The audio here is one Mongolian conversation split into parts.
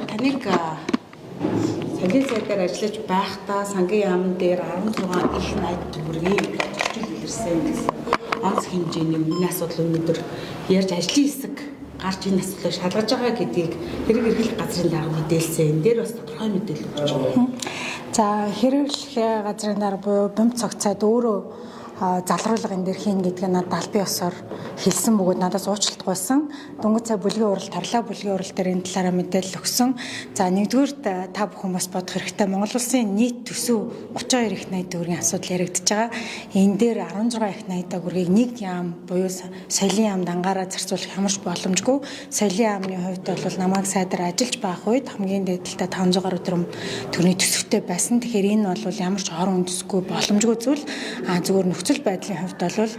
таныг сангийн сайдаар ажиллаж байхдаа сангийн яамн дээр 16 их найд төгрөгийг зөрчил илэрсэн гэсэн онц хэмжээний өмнө асуудал өнөөдөр ярьж ажлын хэсэг гарч энэ асуудлыг шалгаж байгаа гэдгийг хэрэг эрхлэх газрын дарга мэдээлсэн. Энэ дээр бас тодорхой мэдээлэл өгч байна. За хэрэглэх газрын дарга буюу бомб цогцоод өөрөө залруулга энэ дэр хийн гэдгийг надад албан ёсоор хэлсэн бөгөөд надаас уучлалтгүй байсан. Дөнгөж цай бүлгийн уралд тарлаа бүлгийн урал дээр энэ талаараа мэдээлэл өгсөн. За нэгдүгээр та бүхэн бас бодох хэрэгтэй Монгол улсын нийт төсөв 32 их найд төгрөгийн асуудал яригдж байгаа. Энэ дээр 16 их найд төгрөгийг нэг яам буюу соёлын яамд ангаараа зарцуулах ямарч боломжгүй. Соёлын яамны хувьд бол намайг сайдаар ажиллаж байх үед хамгийн дээдэлтэй 500 гаруй төгрөгийн төсөвтэй байсан. Тэгэхээр энэ бол ямарч орон үндэсгүй боломжгүй зүйл. Зүгээр нөхцөл байдлын хувьд бол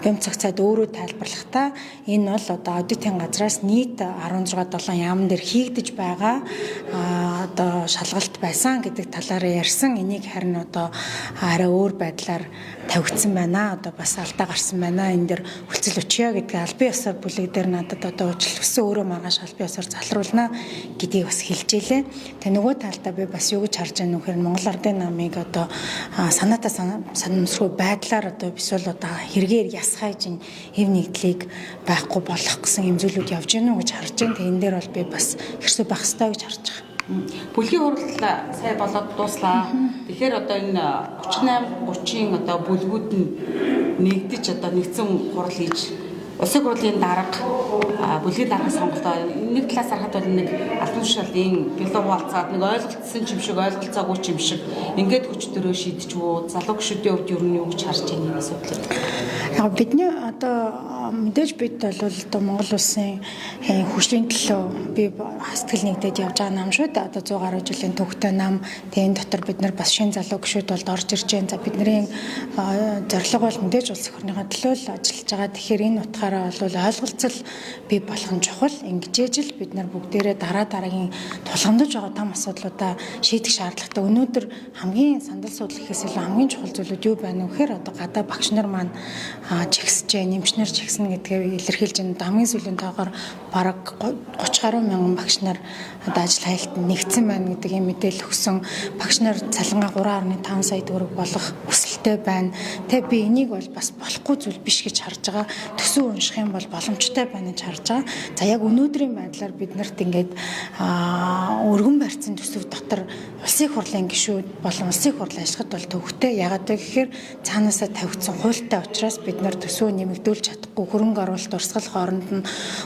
бомб цогцоод өөрөө тайлбарлахдаа энэ бол одоо аудитын газраас нийт 16-7 яамн дээр хийгдэж байгаа одоо шалгалт байсан гэдэг талаараа ярьсан. Энийг харин одоо арай өөр байдлаар тавигдсан байна. Одоо бас алдаа гарсан байна. Энэ дэр хүлцэл өчье гэдгийг албан ёсоор бүлэг дээр надад одоо уучлалт өгсөн өөрөө маргааш албан ёсоор залруулна гэдгийг бас хэлж илээ. Тэгээ нөгөө талдаа би бас юу гэж харж байгаа нөхөр Монгол Ардын намыг одоо санаатаа санамсргүй байдлаар одоо эсвэл одоо хэрэгээр ясгайж хэв нэгдлийг байхгүй болгох гэсэн юм зүйлүүд явж гэнэ үү гэж харж байна. Тэгээ энэ дээр бол би бас хэрсүү байх ёстой гэж харж байгаа. Бүлгийн хурал сая болоод дууслаа. Тэгэхээр одоо энэ 38-30-ын одоо бүлгүүд нь нэгдэж одоо нэгдсэн хурал хийж улсын хурлын дарга бүлгийн даргын сонголтоо нэг талаас харахад бол нэг албан тушаалын бэлэг хуалцаад нэг ойлголцсон юм шиг ойлголцоогүй юм шиг ингээд хүч төрөө шийдчихвөө залуу гишүүдийн хувьд юу юу гэж харж байгаа юм асуудал. Яг бидний одоо мэдээж бид бол одоо Монгол улсын хөгжлийн төлөө би хастгал нэгдээд явж байгаа нам шүү дээ. Одоо 100 гаруй жилийн төвхтэй нам. Тэгээ энэ дотор бид нар бас шинэ залуу гишүүд бол орж ирж байна. За бидний зорилго бол мэдээж улс их орныхоо төлөө л ажиллаж байгаа. Тэгэхээр энэ утгаараа бол ойлголцол бий болох нь чухал. Ингэж л бид нар бүгдээрээ дараагийн тулгамдж байгаа том асуудлуудаа шийдэх шаардлагатай. Өнөөдөр хамгийн сандал суудлах гэхээс илүү хамгийн чухал зүйлүүд юу байна вэ гэхээр одоо гадаа багш нар маань чигсэж, нэмчнэр чигснэ гэдгээ илэрхийлж байна. Хамгийн сүүлийн тоогоор бараг 30 гаруй мянган багш нар одоо ажил хайлтанд нэгдсэн байна гэдэг юм мэдээлэл өгсөн. Багш нар цалингаа 3.5 сая төгрөг болох хүсэлтэй байна. Тэгээ би энийг бол бас болохгүй зүйл биш гэж харж байгаа. Төсөв унших юм бол боломжтой байна гэж харж байгаа. За яг өнөөдрийн байдлаар бид нарт ингээд өргөн барьсан төсөв дотор улсын их хурлын гишүүд болон улсын их хурлын ашигт бол төвхтэй. Яагаад вэ гэхээр цаанаасаа тавигдсан хуультай учраас бид нар төсөө нэмэгдүүлж чадахгүй хөрөнгө оруулалт урсгал хооронд нь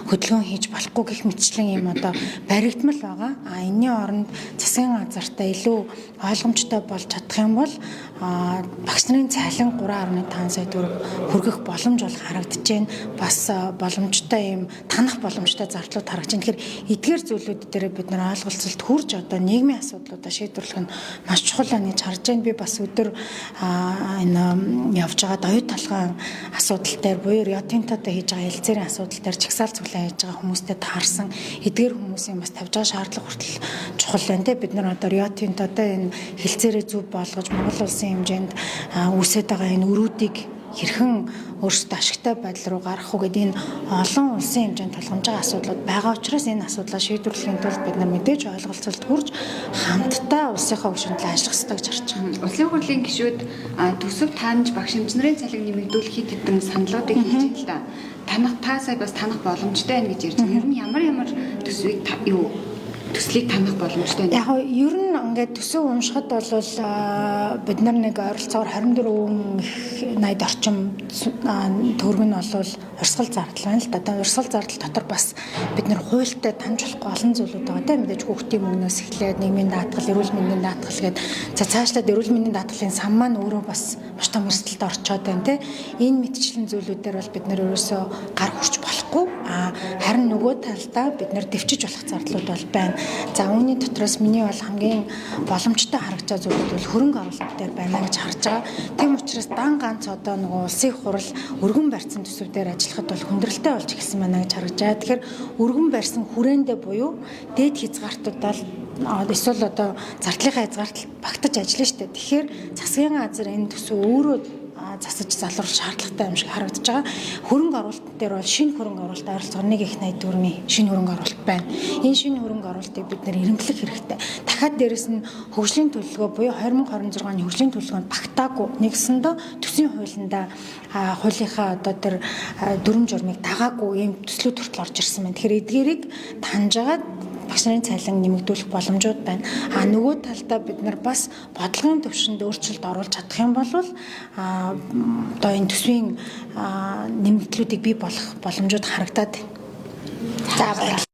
хөдөлгөөн хийж болохгүй гэх мэтчлэн юм одоо баригдмал байгаа. Энэний оронд засгийн газартаа илүү ойлгомжтой болж чадах юм бол багш нарын цалин 3.5 сая төгрөг хүргэх боломж бол харагдаж байна. Бас боломжтой юм танах боломжтой зардлууд харагдаж байна. Тэгэхээр эдгээр зүйлүүд дээр бид нар ойлголцолд хүрж одоо нийгмийн асуудлуудаа шийдвэрлэх нь маш чухал байна гэж харж байна. Би бас өдөр энэ явж байгаа оюут толгойн асуудал дээр буюу Риотинтотой хийж байгаа хэлцээрийн асуудал дээр чагсаал цуглаан хийж байгаа хүмүүстэй таарсан эдгээр хүмүүсийн бас тавьж байгаа шаардлага хүртэл чухал байна. Бид нар одоо Риотинтотой энэ хэлцээрээ зөв болгож Монгол улсын хэмжээнд үүсэж байгаа энэ өрүүдийг хэрхэн өөрсдөө ашигтай байдал руу гаргах уу гэдэг энэ олон улсын хэмжээнд тулгамж байгаа асуудлууд байгаа учраас энэ асуудлаа шийдвэрлэхийн тулд бид нар мэдээж ойлголцолд хүрж хамтдаа улсынхаа хөгжмөд ажиллах хэрэгтэй гэж харж байгаа. Улсын хурлын гишүүд төсөв таанж багш нарын цалиг нэмэгдүүлэх хэд хэдэн саналуудыг хийж байна л да. Та сая бас танах боломжтой байна гэж ярьж байна. Ер нь ямар төсвийг төслийг танах боломжтой байна. Яг ер нь ингээд төсөв уншихад бол бид нар нэг ойролцоогоор 24 найд орчим төгрөг нь бол урсгал зардал байна л да. Одоо урсгал зардал дотор бас бид нар хуультай таньж болохгүй олон зүйлүүд байгаа тийм мэдээж хүүхдийн мөнгнөөс эхлээд нийгмийн даатгал, эрүүл мэндийн даатгал гээд за цаашлаад эрүүл мэндийн даатгалын сан маань өөрөө бас маш том эрсдэлд орчоод байна тийм. Энэ мэтчлийн зүйлүүдээр бол бид нар ерөөсөө гар хүрч болохгүй. Харин нөгөө талдаа бид нар дэвчиж болох зардлууд бол байна. За үүний дотроос миний бол хамгийн боломжтой харагдаж байгаа зүйл бол хөрөнгө оруулалт дээр байна гэж харж байгаа. Тийм учраас дан ганц одоо нөгөө улсын их хурал өргөн барьсан төсөв дээр ажиллахад бол хүндрэлтэй болж эхэлсэн байна гэж харж байгаа. Тэгэхээр өргөн барьсан хүрээндээ буюу дээд хязгаартуудаар эсвэл одоо зардлынхаа хязгаартал багтаж ажиллана шүү дээ. Тэгэхээр засгийн газар энэ төсөв өөрөө засаж залруулах шаардлагатай юм шиг харагдаж байгаа. Хөрөнгө оруулалт дээр бол шинэ хөрөнгө оруулалт ойролцоогоор 1.80 шинэ хөрөнгө оруулалт байна. Энэ шинэ хөрөнгө оруулалтыг бид нэр эренблэх хэрэгтэй. Дахиад дээрэс нь хөгжлийн төлөвлөгөө буюу 2026 оны хөгжлийн төлөвлөгөөнд багтаагүй нэгсэндээ төсвийн хуулиндаа хуулийнхаа одоо тэр дүрм журмыг дагаагүй ийм төслүүд хүртэл орж ирсэн байна. Тэгэхээр эдгээрийг таньжгаад багш нарын цалин нэмэгдүүлэх боломжууд байна. Нөгөө талдаа бид нар бас бодлогын төвшөнд өөрчлөлт оруулж чадах юм бол одоо энэ төсвийн нэмэгдлүүдийг бий болох боломжууд харагдаад байна. За баярлалаа.